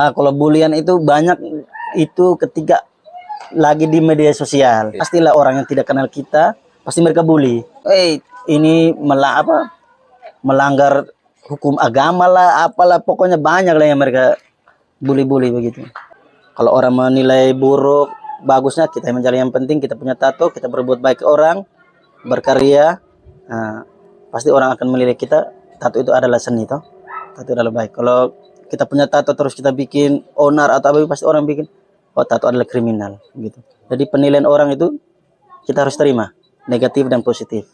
Nah, kalau bulian itu banyak itu ketika lagi di media sosial. Pastilah orang yang tidak kenal kita, pasti mereka bully. Ini melanggar hukum agama lah, apalah, pokoknya banyak lah yang mereka bully-bully begitu. Kalau orang menilai buruk, bagusnya kita mencari yang penting kita punya tato, kita berbuat baik ke orang, berkarya. Nah, pasti orang akan menilai kita, tato itu adalah seni toh. Tato adalah baik. Kalau kita punya tato terus kita bikin onar atau apa, pasti orang bikin, oh tato adalah kriminal gitu. Jadi penilaian orang itu kita harus terima, negatif dan positif.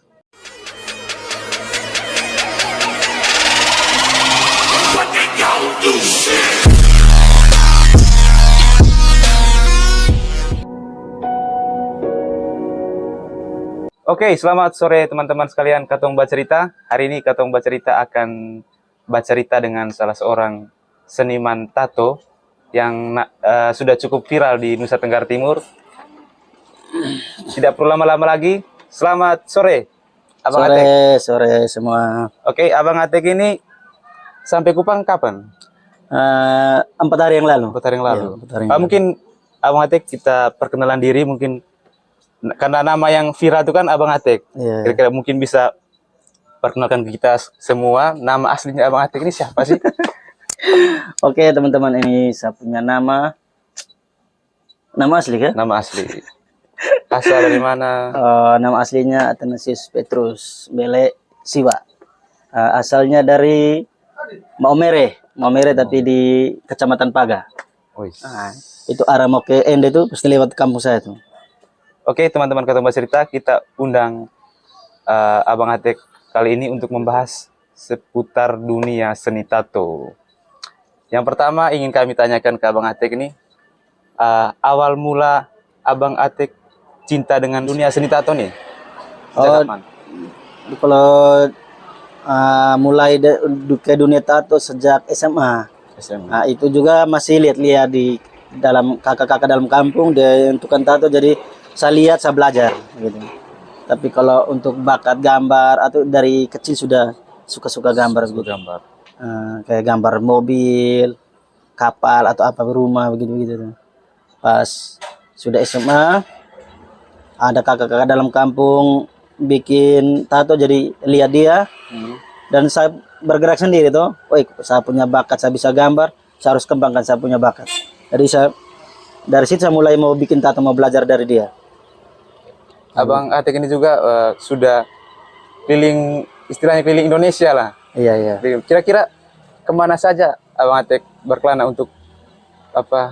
Oke, selamat sore teman-teman sekalian Katong Bacerita. Hari ini Katong Bacerita akan bercerita dengan salah seorang seniman tato yang sudah cukup viral di Nusa Tenggara Timur. Tidak perlu lama-lama lagi. Selamat sore, Abang Atek. Sore semua. Oke, Abang Atek ini sampai Kupang kapan? 4 hari yang lalu. 4 hari yang lalu. Ya, 4 hari yang lalu. Mungkin Abang Atek kita perkenalan diri mungkin. Karena nama yang viral itu kan Abang Atek. Yeah. Kira-kira mungkin bisa perkenalkan ke kita semua, nama aslinya Abang Atek ini siapa sih? Oke teman-teman, ini saya punya nama asli kan? Nama asli. Asal dari mana? Nama aslinya Athanasius Petrus Bele Siwa. Asalnya dari Maumere tapi di Kecamatan Paga. Itu arah mau ke Ende itu pasti lewat kampung saya tuh. Oke teman-teman Katong Bacerita, kita undang Abang Atek kali ini untuk membahas seputar dunia seni tato. Yang pertama ingin kami tanyakan ke Abang Atek ini, awal mula Abang Atek cinta dengan dunia seni tato nih? Kalau mulai ke dunia tato sejak SMA. Nah, itu juga masih lihat-lihat di dalam kakak-kakak dalam kampung dia tukang tato, jadi saya lihat, saya belajar gitu. Tapi kalau untuk bakat gambar atau dari kecil sudah suka gambar gitu. Kayak gambar mobil, kapal atau apa rumah begitu. Pas sudah SMA, ada kakak-kakak dalam kampung bikin tato, jadi lihat dia. Dan saya bergerak sendiri tuh. Saya punya bakat, saya bisa gambar, saya harus kembangkan saya punya bakat. Jadi dari situ saya mulai mau bikin tato, mau belajar dari dia. Abang Atek ini juga sudah istilahnya keliling Indonesia lah. Iya. Kira-kira kemana saja Abang Atek berkelana untuk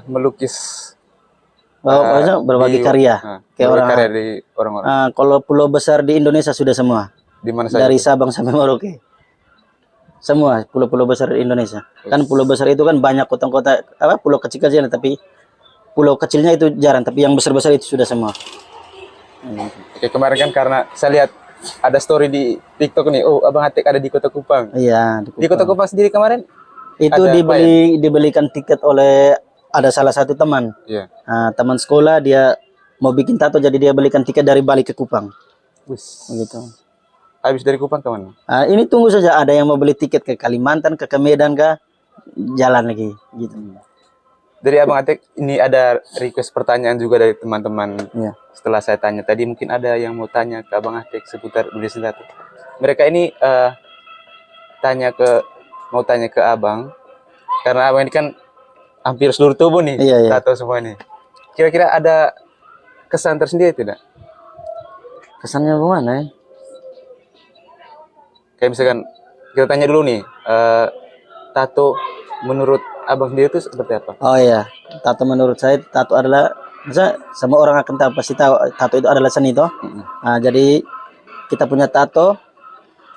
melukis? Berbagi karya. Karya di orang-orang. Kalau pulau besar di Indonesia sudah semua. Di mana saja? Dari Sabang sampai Merauke. Semua pulau-pulau besar di Indonesia. Kan pulau besar itu kan banyak kota-kota, pulau kecil-kecil, tapi pulau kecilnya itu jarang, tapi yang besar-besar itu sudah semua. Oke, kemarin kan karena saya lihat ada story di TikTok nih, Abang Atek ada di Kota Kupang. Iya, di Kota Kupang sendiri kemarin itu dibelikan tiket oleh ada salah satu teman. Iya. Teman sekolah, dia mau bikin tato, jadi dia belikan tiket dari Bali ke Kupang. Gitu. Habis dari Kupang ke mana? Ini tunggu saja, ada yang mau beli tiket ke Kalimantan, ke Medan, jalan lagi gitu. Dari Abang Atek ini ada request pertanyaan juga dari teman-teman. Iya. Setelah saya tanya tadi, mungkin ada yang mau tanya ke Abang Atek seputar dunia seni tato. Mereka ini mau tanya ke Abang, karena Abang ini kan hampir seluruh tubuh nih, iya. tato semua nih. Kira-kira ada kesan tersendiri tidak? Kesannya bagaimana ya? Kayak misalkan kita tanya dulu nih, tato menurut Abang sendiri itu seperti apa? Oh iya, tato menurut saya, tato adalah, misalnya semua orang akan tahu, pasti tahu tato itu adalah seni toh. Jadi kita punya tato,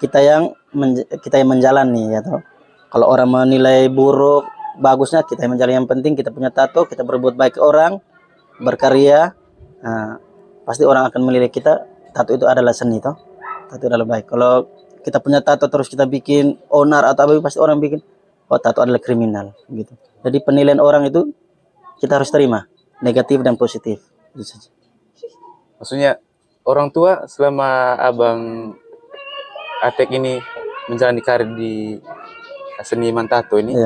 kita yang menjalani ya toh. Kalau orang menilai buruk, bagusnya kita yang menjalani, yang penting kita punya tato, kita berbuat baik ke orang, berkarya. Pasti orang akan menilai kita, tato itu adalah seni toh. Tato adalah baik. Kalau kita punya tato terus kita bikin onar atau apa, pasti orang bikin, oh tato adalah kriminal gitu. Jadi penilaian orang itu kita harus terima, negatif dan positif. Itu saja. Maksudnya orang tua selama Abang Atek ini menjalani karir di seniman tato ini,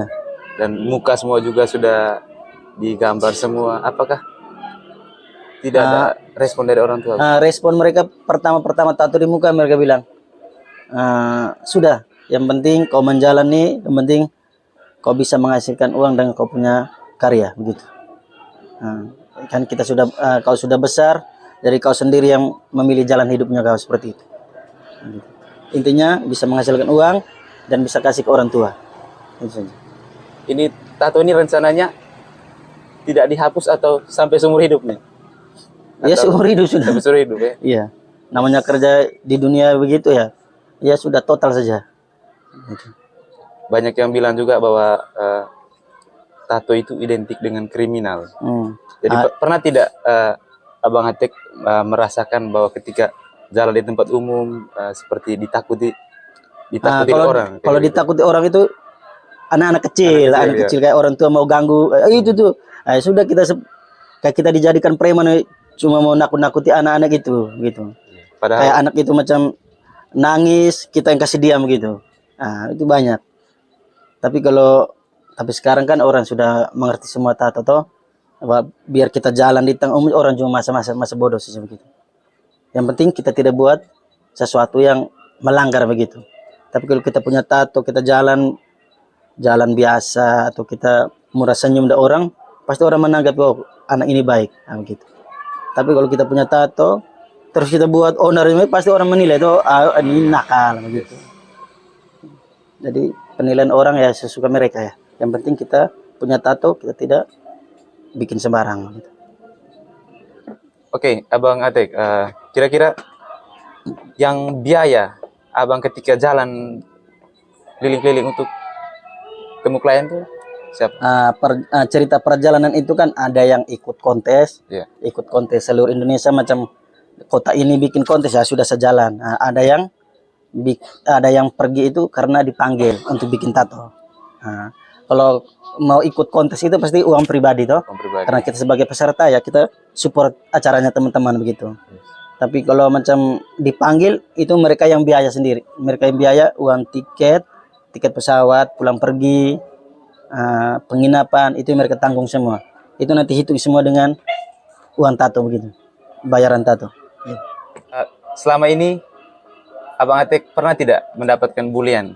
dan muka semua juga sudah digambar semua. Apakah tidak ada respon dari orang tua? Respon mereka pertama tato di muka, mereka bilang, sudah, yang penting kau menjalani, yang penting kau bisa menghasilkan uang dengan kau punya karya, begitu. Kan kita sudah, kau sudah besar, jadi kau sendiri yang memilih jalan hidupnya kau, seperti itu. Gitu. Intinya bisa menghasilkan uang dan bisa kasih ke orang tua. Itu saja. Ini tato ini rencananya tidak dihapus atau sampai seumur hidup nih? Ya seumur hidup sudah. Sampai seumur hidup ya? Iya. Namanya kerja di dunia begitu ya. Ya sudah total saja. Gitu. Banyak yang bilang juga bahwa tato itu identik dengan kriminal. Jadi pernah tidak Abang Atik merasakan bahwa ketika jalan di tempat umum seperti ditakuti orang? Kalau ditakuti orang itu anak-anak kecil, anak kecil kayak orang tua mau ganggu, itu tuh. Sudah kayak kita dijadikan preman, cuma mau nakut-nakuti anak-anak itu, gitu. Padahal kayak anak itu macam nangis, kita yang kasih diam gitu. Itu banyak. Tapi sekarang kan orang sudah mengerti semua tato toh. Biar kita jalan di tengah umum, orang cuma masa bodoh sih begitu. Yang penting kita tidak buat sesuatu yang melanggar begitu. Tapi kalau kita punya tato, kita jalan biasa, atau kita murah senyum dari orang, pasti orang menanggap, oh anak ini baik, begitu. Tapi kalau kita punya tato terus kita buat owner ini, pasti orang menilai itu ini nakal, begitu. Jadi penilaian orang ya sesuka mereka ya. Yang penting kita punya tato, kita tidak bikin sembarang gitu. Oke, Abang Atik, kira-kira yang biaya Abang ketika jalan keliling-keliling untuk temu klien tuh siapa? Cerita perjalanan itu kan ada yang ikut kontes, ikut kontes seluruh Indonesia, macam kota ini bikin kontes ya sudah sejalan. Ada yang pergi itu karena dipanggil untuk bikin tato. Kalau mau ikut kontes itu pasti uang pribadi toh, karena kita sebagai peserta ya kita support acaranya teman-teman begitu. Tapi kalau macam dipanggil itu mereka yang biaya sendiri, mereka yang biaya uang tiket pesawat, pulang pergi, penginapan, itu mereka tanggung semua. Itu nanti hitung semua dengan uang tato begitu, bayaran tato. Selama ini Abang Atik pernah tidak mendapatkan bulian?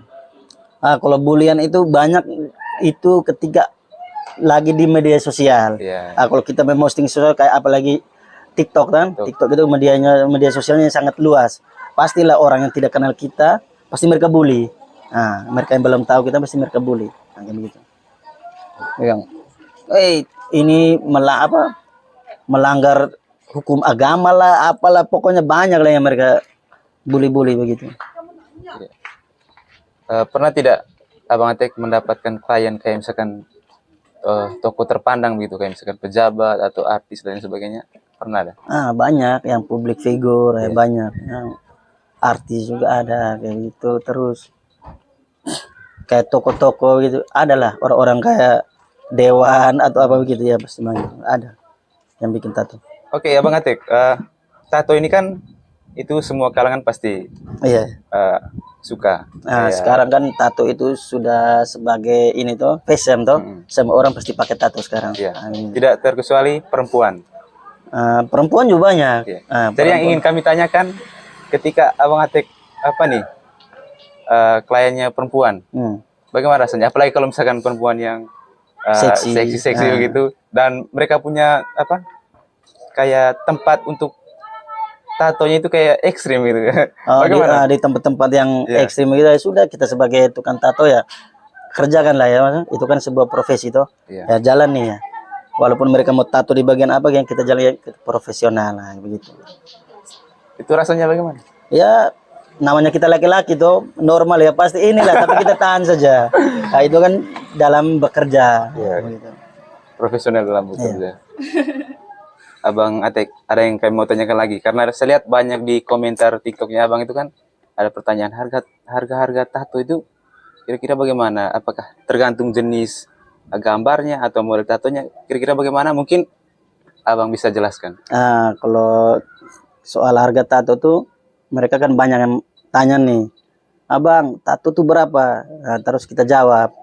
Kalau bulian itu banyak, itu ketika lagi di media sosial. Kalau kita memposting sosial kayak apalagi TikTok kan, TikTok itu media sosialnya sangat luas. Pastilah orang yang tidak kenal kita pasti mereka bully. Mereka yang belum tahu kita pasti mereka bully. Kayak begitu. Yang ini melanggar hukum agama lah, apalah, pokoknya banyak lah yang mereka bully begitu. Pernah tidak Abang Atik mendapatkan klien kayak misalkan tokoh terpandang gitu, kayak misalkan pejabat atau artis dan sebagainya? Pernah ada? Banyak yang public figure, banyak yang artis juga ada kayak gitu. Terus kayak toko-toko gitu, adalah orang-orang kayak dewan atau apa begitu ya, pasti banyak ada yang bikin tato. Oke, Abang Atik, tato ini kan itu semua kalangan pasti suka. Sekarang kan tato itu sudah sebagai ini toh, fashion toh. Semua orang pasti pakai tato sekarang. Tidak terkecuali perempuan. Perempuan juga banyak. Jadi yang ingin kami tanyakan, ketika Abang Atik kliennya perempuan, bagaimana rasanya? Apalagi kalau misalkan perempuan yang seksi begitu, dan mereka punya kayak tempat untuk tatonya itu kayak ekstrim gitu. Bagaimana? Di tempat-tempat yang ekstrim gitu, ya sudah, kita sebagai tukang tato ya kerjakan lah ya, itu kan sebuah profesi toh. Ya jalan nih ya. Walaupun mereka mau tato di bagian apa, yang kita jalan ya profesional lah begitu. Itu rasanya bagaimana? Ya namanya kita laki-laki tuh normal ya, pasti inilah, tapi kita tahan saja. Itu kan dalam bekerja. Begitu. Profesional dalam bekerja. Abang Atik, ada yang kami mau tanyakan lagi, karena saya lihat banyak di komentar TikToknya Abang itu kan ada pertanyaan harga tato itu kira-kira bagaimana? Apakah tergantung jenis gambarnya atau model tatonya? Kira-kira bagaimana? Mungkin Abang bisa jelaskan. Kalau soal harga tato tuh mereka kan banyak yang tanya nih, Abang tato tuh berapa? Terus kita jawab,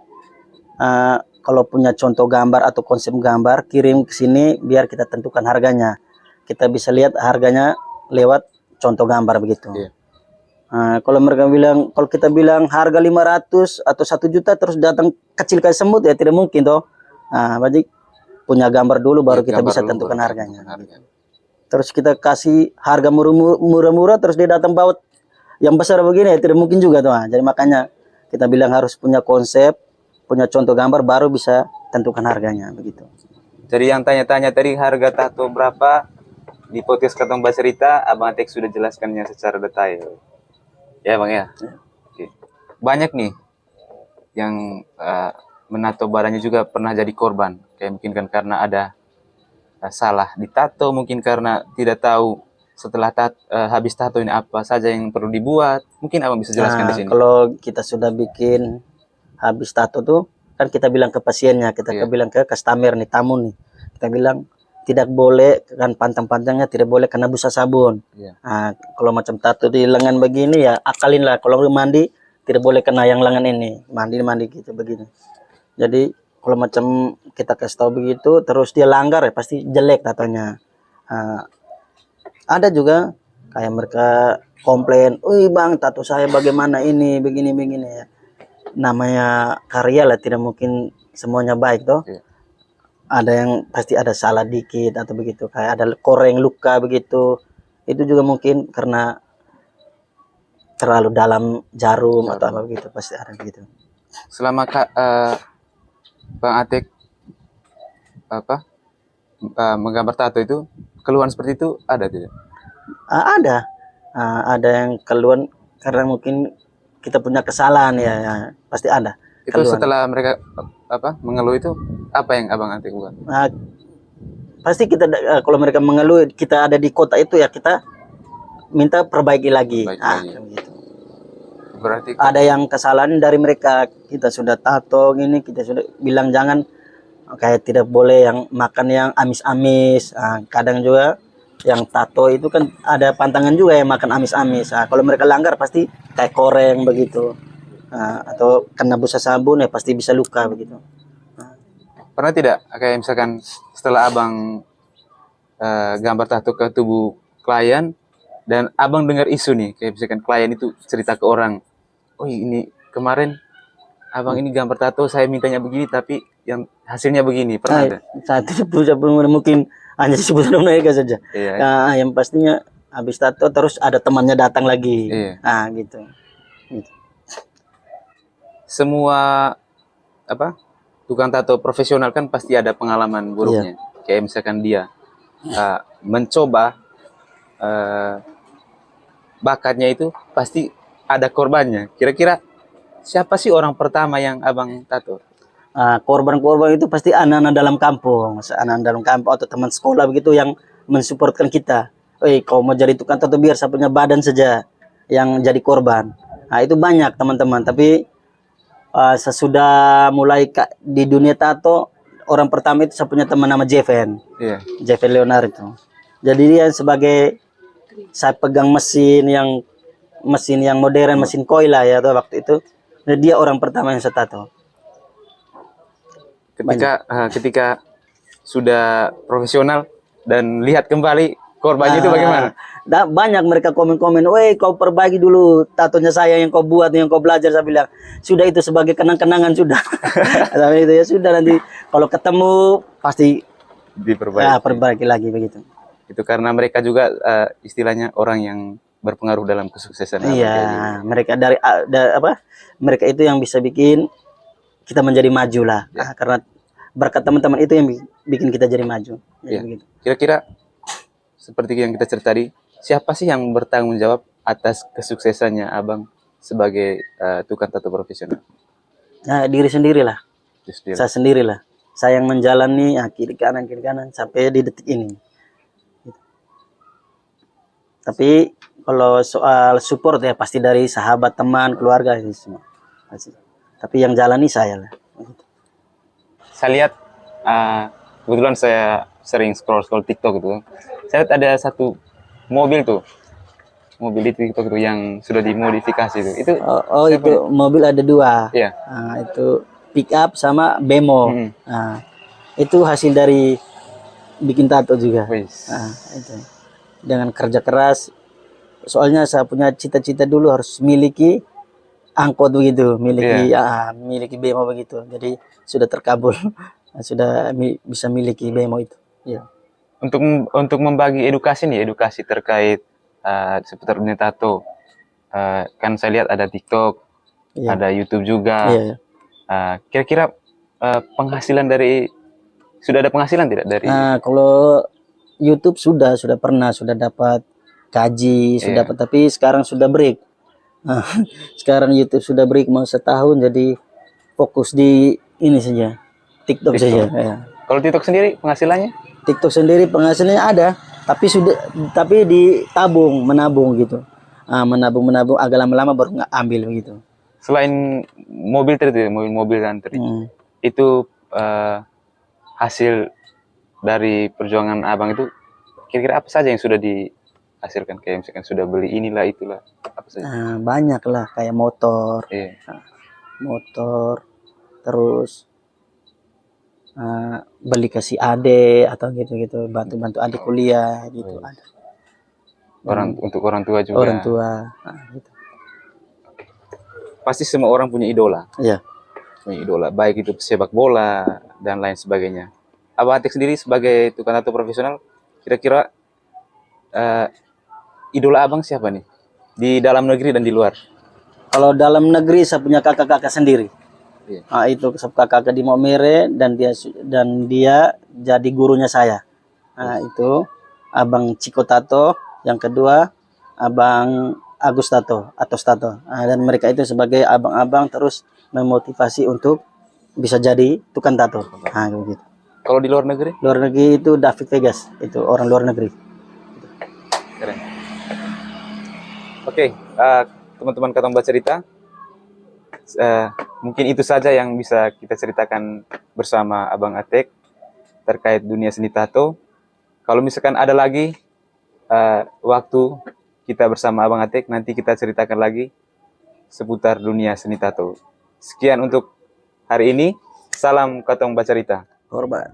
kalau punya contoh gambar atau konsep gambar, kirim ke sini biar kita tentukan harganya. Kita bisa lihat harganya lewat contoh gambar begitu. Iya. Nah, kalau mereka bilang, kalau kita bilang harga 500 atau 1 juta terus datang kecil kayak semut, ya tidak mungkin toh. Nah, berarti punya gambar dulu baru kita Gambar bisa dulu, tentukan baru harganya. harga. Terus kita kasih harga murah-murah terus dia datang bawa yang besar begini, ya tidak mungkin juga tuh. Nah, jadi makanya kita bilang harus punya konsep, punya contoh gambar baru bisa tentukan harganya begitu. Jadi yang tanya-tanya tadi harga tato berapa di podcast Katong Baserita, Abang Atek sudah jelaskannya secara detail. Ya Bang ya. Oke. Banyak nih yang menato badannya juga pernah jadi korban. Kayak mungkin kan karena ada salah ditato, mungkin karena tidak tahu setelah habis tato ini apa saja yang perlu dibuat. Mungkin Abang bisa jelaskan di sini. Kalau kita sudah bikin habis tato tuh kan kita bilang ke pasiennya, kita bilang ke customer nih, tamu nih, kita bilang tidak boleh kan pantang-pantangnya tidak boleh kena busa sabun. Nah, kalau macam tato di lengan begini ya akalin lah, kalau mandi tidak boleh kena yang lengan ini, mandi gitu begini. Jadi kalau macam kita kasih tahu begitu terus dia langgar ya pasti jelek tatonya. Ada juga kayak mereka komplain, "Wih Bang, tato saya bagaimana ini begini ya." Namanya karya lah, tidak mungkin semuanya baik toh. Ada yang pasti ada salah dikit atau begitu, kayak ada koreng luka begitu, itu juga mungkin karena terlalu dalam jarum atau apa begitu, pasti ada begitu. Selama Bang Atek menggambar tato itu, keluhan seperti itu ada tidak? Ada yang keluhan karena mungkin kita punya kesalahan ya pasti ada. Itu keluhan. Setelah mereka mengeluh itu apa yang Abang Atek buat? Pasti kita kalau mereka mengeluh, kita ada di kota itu ya kita minta perbaiki lagi. Gitu. Berarti ada yang kesalahan dari mereka, kita sudah tato gini, kita sudah bilang jangan kayak tidak boleh yang makan yang amis-amis. Kadang juga yang tato itu kan ada pantangan juga yang makan amis-amis. Kalau mereka langgar pasti kayak koreng begitu. Atau kena busa sabun ya pasti bisa luka begitu. Pernah tidak kayak misalkan setelah Abang gambar tato ke tubuh klien dan Abang dengar isu nih, kayak misalkan klien itu cerita ke orang, "Oh ini kemarin Abang ini gambar tato, saya mintanya begini tapi yang hasilnya begini." Pernah ada? Saat itu mungkin hanya disebut mereka saja. Iya. Yang pastinya habis tato terus ada temannya datang lagi. Iya. Gitu. Semua tukang tato profesional kan pasti ada pengalaman buruknya. Kayak misalkan dia mencoba bakatnya itu pasti ada korbannya. Kira-kira siapa sih orang pertama yang Abang tato? Korban-korban itu pasti anak-anak dalam kampung, atau teman sekolah begitu yang mensupportkan kita. Kau mau jadi tukang tato biar saya punya badan saja yang jadi korban. Itu banyak teman-teman, tapi sesudah mulai di dunia tato, orang pertama itu saya punya teman nama Jeven. Jeven Leonard itu. Jadi dia sebagai saya pegang mesin yang modern, mesin coil lah ya waktu itu. Dan dia orang pertama yang saya tato. Ketika sudah profesional dan lihat kembali korbannya itu bagaimana? Banyak mereka komen-komen, "Weh, kau perbaiki dulu tatonya saya yang kau buat, yang kau belajar." Saya bilang, "Sudah, itu sebagai kenang-kenangan sudah." Tapi itu ya sudah, nanti kalau ketemu pasti perbaiki lagi begitu. Itu karena mereka juga istilahnya orang yang berpengaruh dalam kesuksesan. Iya, mereka mereka itu yang bisa bikin kita menjadi maju lah. Karena berkat teman-teman itu yang bikin kita jadi maju. Begitu. Kira-kira seperti yang kita cerita tadi, siapa sih yang bertanggung jawab atas kesuksesannya Abang sebagai tukang tato profesional? Diri sendirilah. Saya sendirilah. Saya yang menjalani kiri kanan sampai di detik ini. Tapi kalau soal support ya pasti dari sahabat, teman, keluarga ini semua. Tapi yang jalani saya lah. Saya lihat kebetulan saya sering scroll TikTok gitu. Saya lihat ada satu mobil di TikTok itu yang sudah dimodifikasi itu. Itu itu mobil ada 2. Iya. Itu pick up sama bemo. Nah, itu hasil dari bikin tato juga. Wis. Nah, itu dengan kerja keras. Soalnya saya punya cita-cita dulu harus miliki angkot begitu, miliki bemo begitu. Jadi sudah terkabul, sudah bisa miliki bemo itu. Ya. Untuk membagi edukasi nih, edukasi terkait seputar dunia tato. Kan saya lihat ada TikTok, Iya. ada YouTube juga. Iya. Kira-kira penghasilan dari sudah ada penghasilan tidak dari? Nah, kalau YouTube sudah pernah sudah dapat gaji, sudah dapat, tapi sekarang sudah break. Nah, sekarang YouTube sudah break mau setahun, jadi fokus di ini saja, TikTok saja. Ya. Kalau TikTok sendiri penghasilannya? TikTok sendiri penghasilannya ada, tapi menabung gitu. Menabung agak lama-lama baru nggak ambil begitu. Selain mobil tadi, mobil dan itu hasil dari perjuangan abang itu, kira-kira apa saja yang sudah dihasilkan? Kayak misalkan sudah beli inilah itulah, apa saja? Banyak lah, kayak motor, terus beli kasih adik atau gitu-gitu, bantu adik kuliah gitu. Ada Untuk orang tua juga. Orang tua, gitu. Pasti semua orang punya idola. Iya. Punya idola, baik itu sepak bola dan lain sebagainya. Abang Atik sendiri sebagai tukang tato profesional, kira-kira idola abang siapa nih? Di dalam negeri dan di luar? Kalau dalam negeri saya punya kakak-kakak sendiri. Itu kakak di Maumere, dan dia jadi gurunya saya. Itu Abang Ciko Tato, yang kedua Abang Agus Tato atau Tato. Dan mereka itu sebagai abang-abang terus memotivasi untuk bisa jadi tukang tato. Gitu. Kalau di luar negeri? Luar negeri itu David Vegas, itu orang luar negeri. Keren. Oke, teman-teman Katong Bercerita, mungkin itu saja yang bisa kita ceritakan bersama Abang Atek terkait dunia seni tato. Kalau misalkan ada lagi waktu kita bersama Abang Atek, nanti kita ceritakan lagi seputar dunia seni tato. Sekian untuk hari ini. Salam Katong Bercerita. Korban.